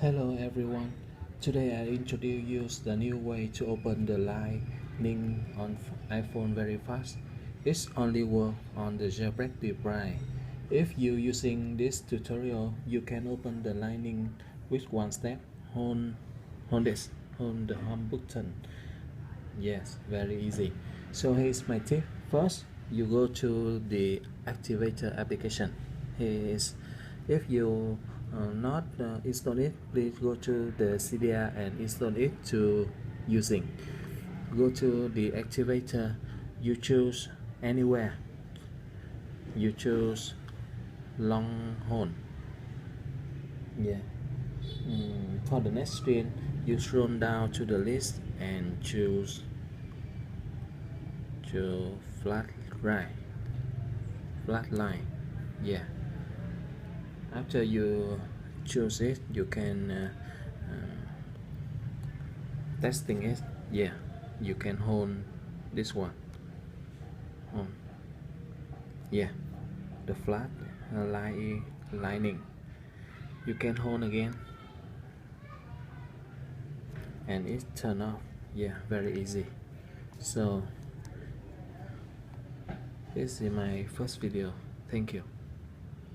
Hello everyone. Today I introduce you the new way to open the Lightning on iPhone very fast. It's only work on the jailbreak device. If you using this tutorial, you can open the Lightning with one step. Hold this, hold the home button. Yes, very easy. So here's my tip. First, you go to the activator application. Here's if you not install it, please go to the CDR and install it to using. Go to the activator. You choose anywhere. You choose Longhorn. Yeah. For the next screen, you scroll down to the list and choose to flat line. Yeah, after you choose it, you can testing it. Yeah, you can hold this one on. Yeah, the flat lining you can hold again and it turn off. Yeah, very easy. So this is my first video. Thank you.